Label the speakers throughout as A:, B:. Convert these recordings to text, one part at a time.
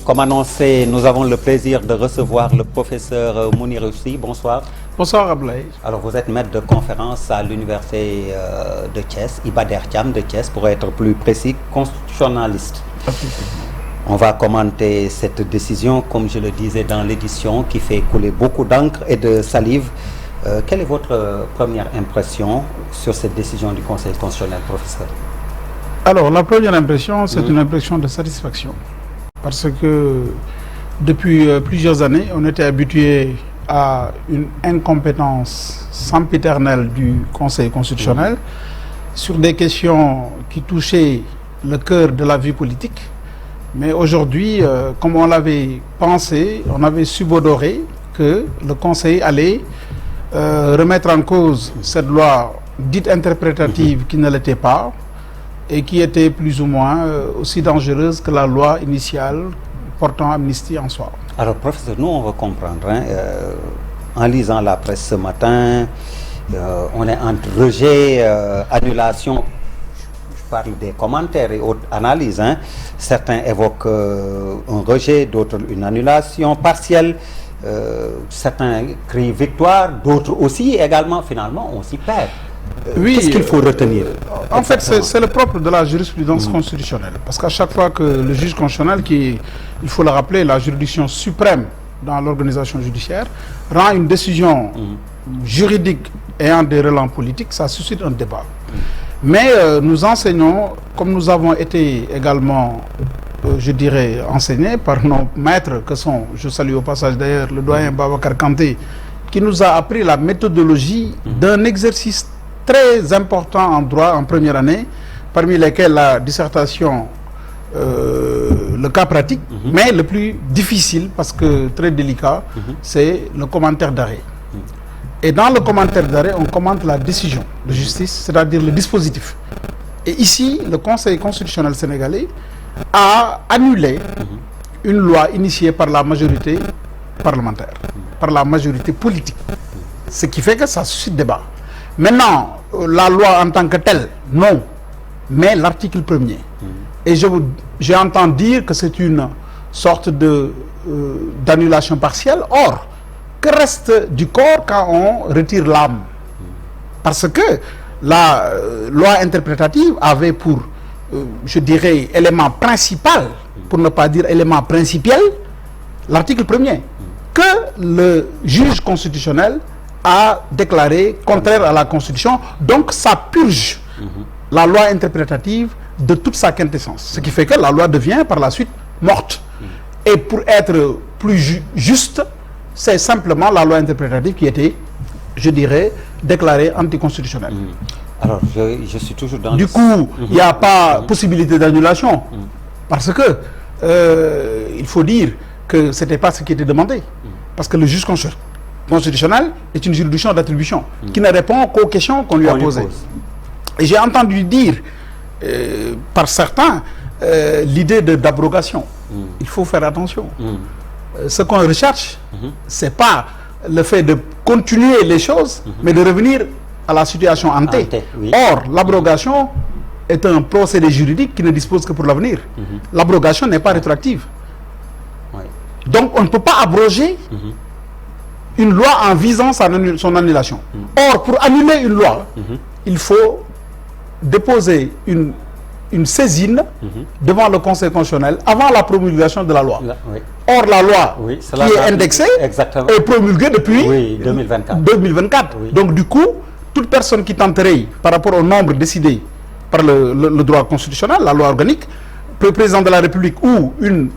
A: Comme annoncé, nous avons le plaisir de recevoir le professeur Mounir Sy. Bonsoir.
B: Bonsoir Ablaye.
A: Alors vous êtes maître de conférence à l'université de Thiès, Iba Der Thiam de Thiès pour être plus précis, constitutionnaliste. On va commenter cette décision, comme je le disais dans l'édition, qui fait couler beaucoup d'encre et de salive. Quelle est votre première impression sur cette décision du Conseil constitutionnel, professeur?
B: Alors, la première impression, c'est une impression de satisfaction. Parce que depuis plusieurs années, on était habitué à une incompétence sempiternelle du Conseil constitutionnel sur des questions qui touchaient le cœur de la vie politique. Mais aujourd'hui, comme on l'avait pensé, on avait subodoré que le Conseil allait remettre en cause cette loi dite interprétative qui ne l'était pas et qui était plus ou moins aussi dangereuse que la loi initiale portant amnistie en soi.
A: Alors, professeur, nous, on va comprendre. En lisant la presse ce matin, on est entre rejet, annulation. Je parle des commentaires et autres analyses. Certains évoquent un rejet, d'autres une annulation partielle. Certains crient victoire, d'autres aussi également. Finalement, on s'y perd.
B: Oui,
A: qu'est-ce qu'il faut retenir?
B: En fait, c'est le propre de la jurisprudence constitutionnelle. Parce qu'à chaque fois que le juge constitutionnel, qui, il faut le rappeler, la juridiction suprême dans l'organisation judiciaire, rend une décision juridique ayant des relents politiques, ça suscite un débat. Mais nous enseignons, comme nous avons été également, je dirais, enseignés par nos maîtres, que sont, je salue au passage d'ailleurs, le doyen Babacar Kanté, qui nous a appris la méthodologie d'un exercice très important en droit en première année, parmi lesquels la dissertation, le cas pratique, mais le plus difficile, parce que très délicat, c'est le commentaire d'arrêt. Et dans le commentaire d'arrêt, on commente la décision de justice, c'est-à-dire le dispositif. Et ici, le Conseil constitutionnel sénégalais a annulé une loi initiée par la majorité parlementaire, par la majorité politique. Ce qui fait que ça suscite débat. Maintenant, la loi en tant que telle, non, mais l'article 1er. Et j'ai entendu dire que c'est une sorte d'annulation partielle. Or, que reste du corps quand on retire l'âme? Parce que la loi interprétative avait pour, je dirais, élément principal, pour ne pas dire élément principiel, l'article 1er, que le juge constitutionnel a déclaré contraire à la Constitution. Donc ça purge la loi interprétative de toute sa quintessence. Ce qui fait que la loi devient par la suite morte. Et pour être plus juste, c'est simplement la loi interprétative qui était, je dirais, déclarée anticonstitutionnelle.
A: Alors, je suis toujours dans...
B: Du coup, il n'y a pas possibilité d'annulation. Parce que, il faut dire que ce n'était pas ce qui était demandé. Parce que le juge constitutionnel est une juridiction d'attribution qui ne répond qu'aux questions qu'on lui a posées. Et j'ai entendu dire par certains l'idée d'abrogation. Il faut faire attention. Ce qu'on recherche, c'est pas le fait de continuer les choses, mais de revenir à la situation ante. Or, l'abrogation est un procédé juridique qui ne dispose que pour l'avenir. L'abrogation n'est pas rétroactive. Donc, on ne peut pas abroger une loi en visant son annulation. Or, pour annuler une loi, il faut déposer une saisine devant le Conseil constitutionnel avant la promulgation de la loi. Or, la loi qui est indexée est promulguée depuis 2024. Donc, du coup, toute personne qui tenterait, par rapport au nombre décidé par le droit constitutionnel, la loi organique, le président de la République ou une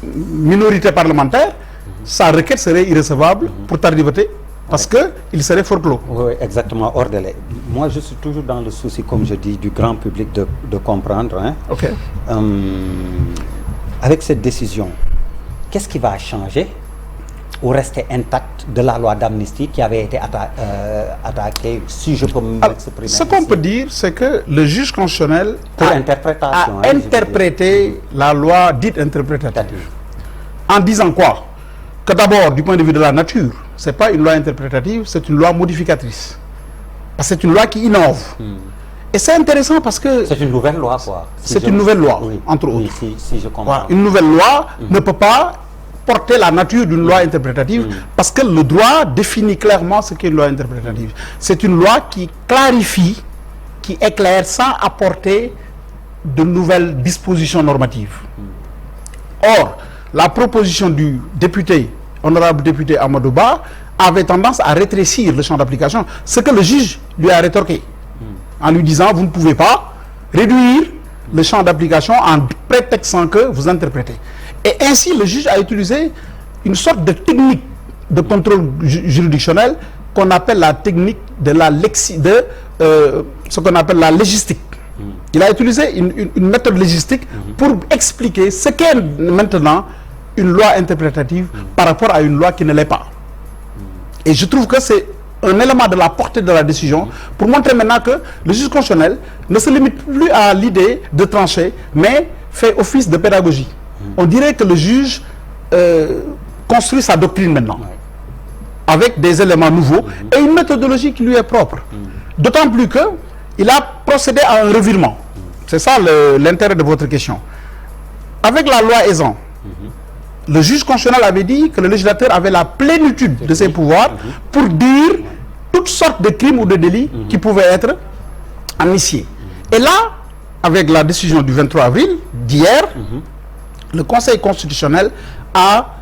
B: minorité parlementaire, sa requête serait irrecevable pour tardiveté parce qu'il serait forclos.
A: Oui, exactement, hors délai. Moi, je suis toujours dans le souci, comme je dis, du grand public de comprendre. Avec cette décision, qu'est-ce qui va changer ou rester intact de la loi d'amnistie qui avait été attaquée, si je peux m'exprimer?
B: Ce qu'on peut dire, c'est que le juge constitutionnel a interprété la loi dite interprétative. En disant quoi? Que d'abord, du point de vue de la nature, ce n'est pas une loi interprétative, c'est une loi modificatrice. Parce que c'est une loi qui innove. Et c'est intéressant parce que...
A: C'est une nouvelle loi, quoi.
B: C'est une nouvelle loi, entre autres.
A: Si je comprends.
B: Voilà, une nouvelle loi ne peut pas porter la nature d'une loi interprétative parce que le droit définit clairement ce qu'est une loi interprétative. C'est une loi qui clarifie, qui éclaire sans apporter de nouvelles dispositions normatives. Or, la proposition du député, honorable député Amadou Ba, avait tendance à rétrécir le champ d'application, ce que le juge lui a rétorqué, en lui disant, vous ne pouvez pas réduire le champ d'application en prétextant que vous interprétez. Et ainsi, le juge a utilisé une sorte de technique de contrôle juridictionnel qu'on appelle la technique de la ce qu'on appelle la légistique. Il a utilisé une méthode légistique pour expliquer ce qu'est maintenant une loi interprétative par rapport à une loi qui ne l'est pas. Et je trouve que c'est un élément de la portée de la décision pour montrer maintenant que le juge constitutionnel ne se limite plus à l'idée de trancher, mais fait office de pédagogie. On dirait que le juge construit sa doctrine maintenant, avec des éléments nouveaux et une méthodologie qui lui est propre. D'autant plus que il a procédé à un revirement. C'est ça l'intérêt de votre question. Avec la loi Ezzan, le juge constitutionnel avait dit que le législateur avait la plénitude de ses pouvoirs pour dire toutes sortes de crimes ou de délits qui pouvaient être amnistiés. Et là, avec la décision du 23 avril d'hier, le Conseil constitutionnel a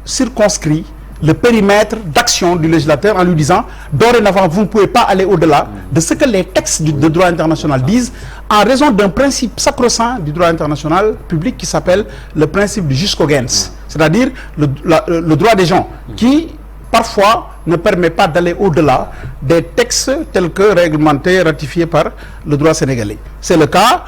B: circonscrit le périmètre d'action du législateur en lui disant dorénavant vous ne pouvez pas aller au-delà de ce que les textes de droit international disent en raison d'un principe sacro-saint du droit international public qui s'appelle le principe du jus cogens, c'est-à-dire le droit des gens qui parfois ne permet pas d'aller au-delà des textes tels que réglementés, ratifiés par le droit sénégalais. C'est le cas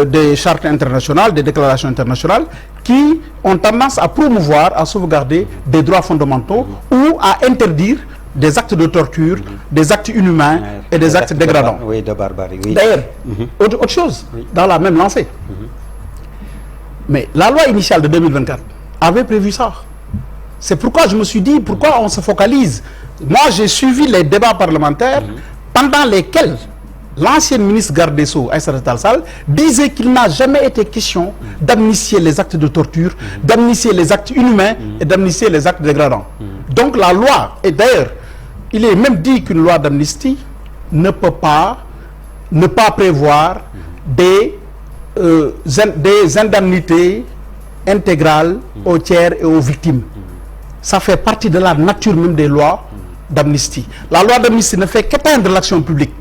B: des chartes internationales, des déclarations internationales qui ont tendance à promouvoir, à sauvegarder des droits fondamentaux ou à interdire des actes de torture, des actes inhumains et des actes dégradants.
A: Oui, de barbarie. Oui.
B: D'ailleurs, autre chose, dans la même lancée. Mais la loi initiale de 2024 avait prévu ça. C'est pourquoi je me suis dit, pourquoi on se focalise? Moi, j'ai suivi les débats parlementaires pendant lesquels l'ancienne ministre garde des Sceaux, Aïssata Tall Sall, disait qu'il n'a jamais été question d'amnistier les actes de torture, d'amnistier les actes inhumains et d'amnistier les actes dégradants. Donc la loi, et d'ailleurs, il est même dit qu'une loi d'amnistie ne peut pas ne pas prévoir des indemnités intégrales aux tiers et aux victimes. Ça fait partie de la nature même des lois d'amnistie. La loi d'amnistie ne fait qu'éteindre l'action publique,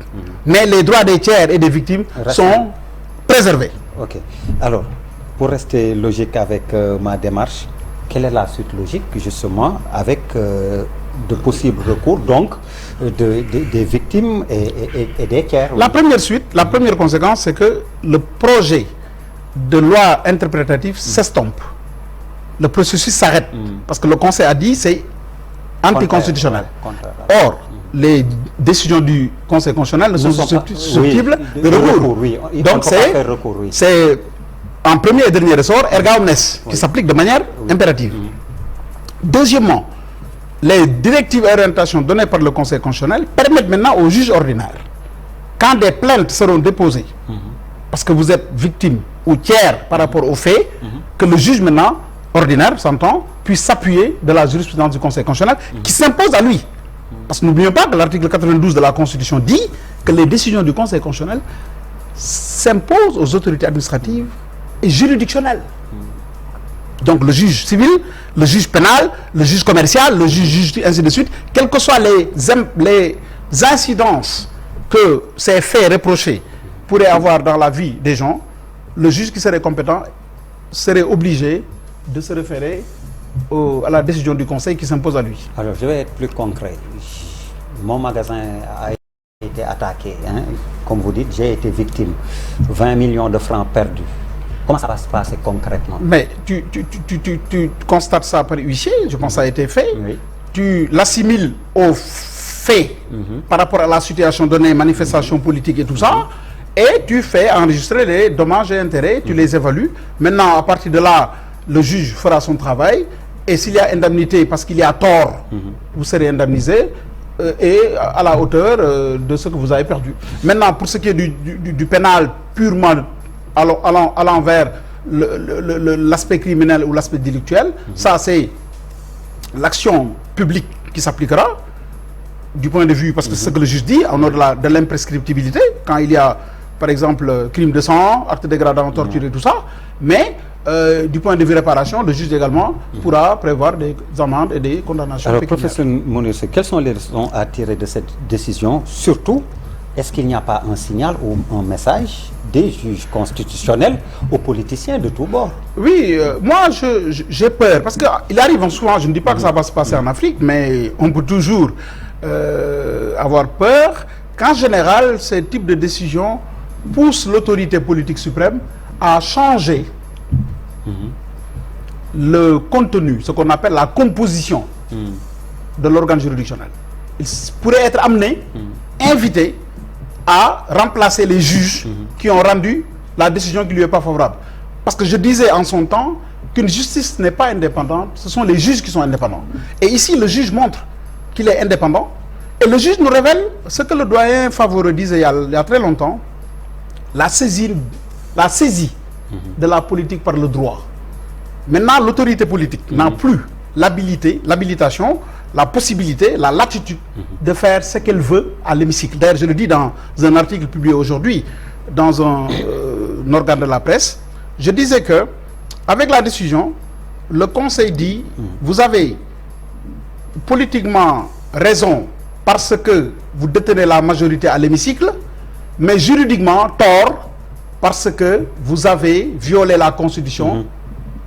B: mais les droits des tiers et des victimes sont préservés.
A: Ok. Alors, pour rester logique avec ma démarche, quelle est la suite logique, justement, avec de possibles recours, donc, des victimes et des tiers?
B: La première suite, la première conséquence, c'est que le projet de loi interprétative s'estompe. Le processus s'arrête. Parce que le Conseil a dit c'est anticonstitutionnel. Or, les décisions du Conseil constitutionnel ne sont susceptibles de recours. Donc c'est en premier et dernier ressort, erga omnes, qui s'applique de manière impérative. Deuxièmement, les directives et orientations données par le Conseil constitutionnel permettent maintenant aux juges ordinaires, quand des plaintes seront déposées, parce que vous êtes victime ou tiers par rapport aux faits, que le juge maintenant ordinaire, s'entend, puisse s'appuyer de la jurisprudence du Conseil constitutionnel qui s'impose à lui. Parce que n'oublions pas que l'article 92 de la Constitution dit que les décisions du Conseil constitutionnel s'imposent aux autorités administratives et juridictionnelles. Donc le juge civil, le juge pénal, le juge commercial, le juge ainsi de suite, quelles que soient les incidences que ces faits reprochés pourraient avoir dans la vie des gens, le juge qui serait compétent serait obligé de se référer à la décision du Conseil qui s'impose à lui.
A: Alors, je vais être plus concret. Mon magasin a été attaqué, hein. Comme vous dites, j'ai été victime. 20 millions de francs perdus. Comment ça va se passer concrètement?
B: Mais tu constates ça par huissier, je pense que ça a été fait.
A: Oui.
B: Tu l'assimiles aux faits par rapport à la situation donnée, manifestation politique et tout ça, et tu fais enregistrer les dommages et intérêts, tu les évalues. Maintenant, à partir de là, le juge fera son travail, et s'il y a indemnité parce qu'il y a tort, vous serez indemnisé. est à la hauteur de ce que vous avez perdu. Maintenant, pour ce qui est du pénal purement allant vers l'aspect criminel ou l'aspect délictuel, ça c'est l'action publique qui s'appliquera du point de vue, parce que c'est ce que le juge dit, en ordre de l'imprescriptibilité, quand il y a, par exemple, crime de sang, acte dégradant, torture et tout ça, mais du point de vue réparation, le juge également pourra prévoir des amendes et des condamnations.
A: Alors, professeur Mounirou, quelles sont les raisons à tirer de cette décision? Surtout, est-ce qu'il n'y a pas un signal ou un message des juges constitutionnels aux politiciens de tous bords?
B: Oui, moi j'ai peur, parce qu'il arrive souvent, je ne dis pas que ça va se passer en Afrique, mais on peut toujours avoir peur qu'en général, ce type de décision pousse l'autorité politique suprême à changer le contenu, ce qu'on appelle la composition de l'organe juridictionnel. Il pourrait être amené, invité à remplacer les juges qui ont rendu la décision qui lui est pas favorable. Parce que je disais en son temps qu'une justice n'est pas indépendante, ce sont les juges qui sont indépendants. Et ici, le juge montre qu'il est indépendant. Et le juge nous révèle ce que le doyen Favreau disait il y a très longtemps, la saisie de la politique par le droit. Maintenant, l'autorité politique n'a plus l'habilitation, la possibilité, la latitude de faire ce qu'elle veut à l'hémicycle. D'ailleurs, je le dis dans un article publié aujourd'hui dans un organe de la presse. Je disais que, avec la décision, le Conseil dit, vous avez politiquement raison parce que vous détenez la majorité à l'hémicycle, mais juridiquement tort parce que vous avez violé la Constitution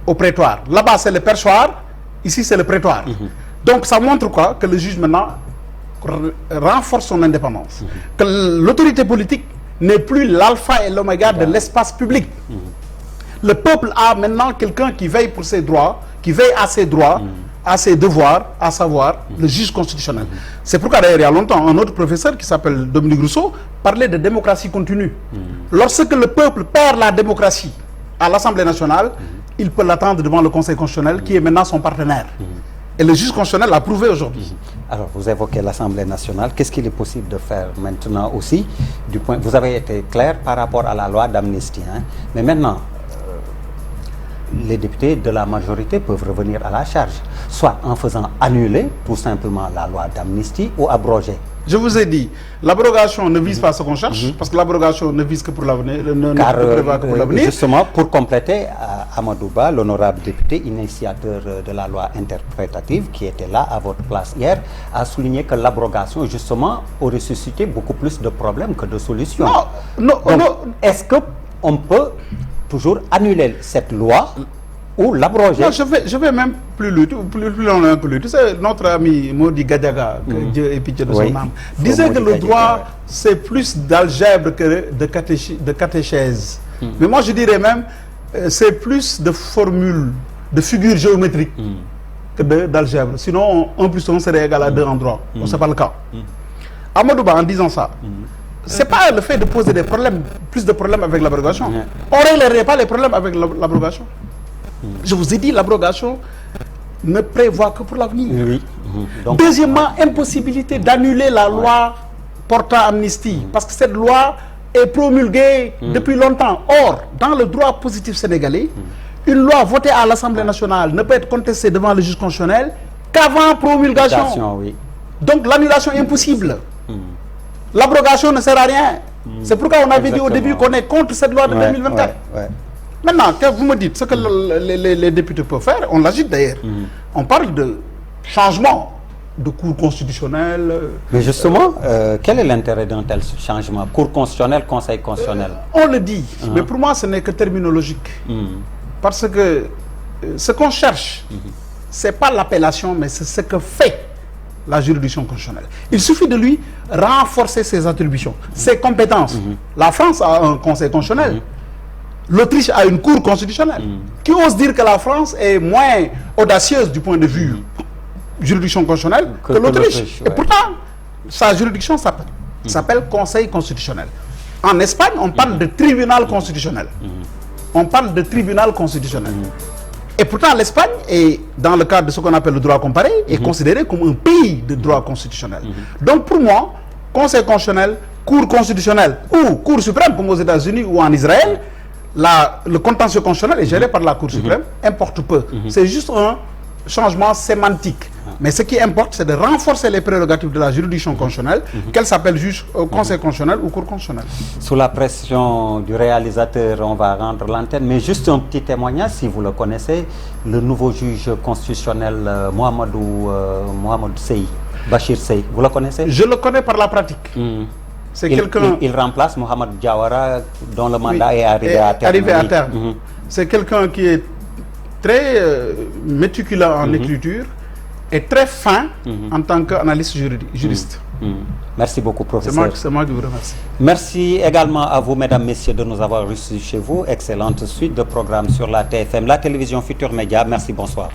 B: au prétoire. Là-bas, c'est le perchoir, ici, c'est le prétoire. Donc, ça montre quoi? Que le juge, maintenant, renforce son indépendance. Que l'autorité politique n'est plus l'alpha et l'oméga de l'espace public. Le peuple a maintenant quelqu'un qui veille pour ses droits, qui veille à ses droits, à ses devoirs, à savoir le juge constitutionnel. C'est pourquoi d'ailleurs il y a longtemps un autre professeur qui s'appelle Dominique Rousseau parlait de démocratie continue. Lorsque le peuple perd la démocratie à l'Assemblée nationale, il peut l'attendre devant le Conseil constitutionnel qui est maintenant son partenaire. Et le juge constitutionnel l'a prouvé aujourd'hui.
A: Alors, vous évoquez l'Assemblée nationale. Qu'est-ce qu'il est possible de faire maintenant aussi du point... Vous avez été clair par rapport à la loi d'amnistie. Mais maintenant, les députés de la majorité peuvent revenir à la charge, soit en faisant annuler tout simplement la loi d'amnistie ou abroger.
B: Je vous ai dit, l'abrogation ne vise pas ce qu'on cherche, parce que l'abrogation ne vise que pour l'avenir, ne prévoit que pour l'avenir.
A: Justement, pour compléter, Amadou Ba, l'honorable député initiateur de la loi interprétative, qui était là à votre place hier, a souligné que l'abrogation, justement, aurait suscité beaucoup plus de problèmes que de solutions.
B: Non.
A: Est-ce qu'on peut toujours annuler cette loi ou l'abroger?
B: Non, je vais même plus loin que lui. Tu sais, notre ami Modi Gadiaga, que Dieu ait pitié de son âme, disait que le droit, c'est plus d'algèbre que de catéchèse. Mais moi, je dirais même, c'est plus de formules, de figures géométriques que d'algèbre. Sinon, 1 plus 1 serait égal à 2 en droit. Ce n'est pas le cas. Amadou Ba, en disant ça, c'est pas le fait de poser des problèmes, plus de problèmes avec l'abrogation. On ne réglerait pas les problèmes avec l'abrogation. Je vous ai dit, l'abrogation ne prévoit que pour l'avenir. Deuxièmement, impossibilité d'annuler la loi portant amnistie, parce que cette loi est promulguée depuis longtemps. Or, dans le droit positif sénégalais, une loi votée à l'Assemblée nationale ne peut être contestée devant le juge constitutionnel qu'avant promulgation. Donc l'annulation est impossible. L'abrogation ne sert à rien. C'est pourquoi on avait dit au début qu'on est contre cette loi de 2024. Maintenant, quand vous me dites ce que les députés peuvent faire, on l'agite d'ailleurs. On parle de changement de cours constitutionnel.
A: Mais justement, quel est l'intérêt d'un tel changement? Cours constitutionnel, Conseil constitutionnel?
B: On le dit, mais pour moi ce n'est que terminologique. Parce que ce qu'on cherche, ce n'est pas l'appellation, mais c'est ce que fait la juridiction constitutionnelle. Il suffit de lui renforcer ses attributions, ses compétences. La France a un Conseil constitutionnel. L'Autriche a une cour constitutionnelle. Qui ose dire que la France est moins audacieuse du point de vue juridiction constitutionnelle que l'Autriche. Et pourtant, sa juridiction s'appelle Conseil constitutionnel. En Espagne, on parle de tribunal constitutionnel. On parle de tribunal constitutionnel. Et pourtant, l'Espagne, dans le cadre de ce qu'on appelle le droit comparé, est considérée comme un pays de droit constitutionnel. Donc pour moi, Conseil constitutionnel, Cour constitutionnelle ou Cour suprême, comme aux États-Unis ou en Israël, le contentieux constitutionnel est géré par la Cour suprême, importe peu. C'est juste un changement sémantique. Mais ce qui importe, c'est de renforcer les prérogatives de la juridiction constitutionnelle, qu'elle s'appelle juge Conseil constitutionnel ou Cour constitutionnelle.
A: Sous la pression du réalisateur, on va rendre l'antenne, mais juste un petit témoignage, si vous le connaissez, le nouveau juge constitutionnel Mohamedou Sey, Bachir Sey, vous le connaissez?
B: Je le connais par la pratique. C'est quelqu'un...
A: Il remplace Mohamed Diawara, dont le mandat est arrivé à terme.
B: C'est quelqu'un qui est très méticuleux en écriture et très fin en tant qu'analyste juriste.
A: Merci beaucoup, professeur.
B: C'est moi qui vous remercie.
A: Merci également à vous, mesdames, messieurs, de nous avoir reçus chez vous. Excellente suite de programmes sur la TFM, la télévision Futur Média. Merci, bonsoir.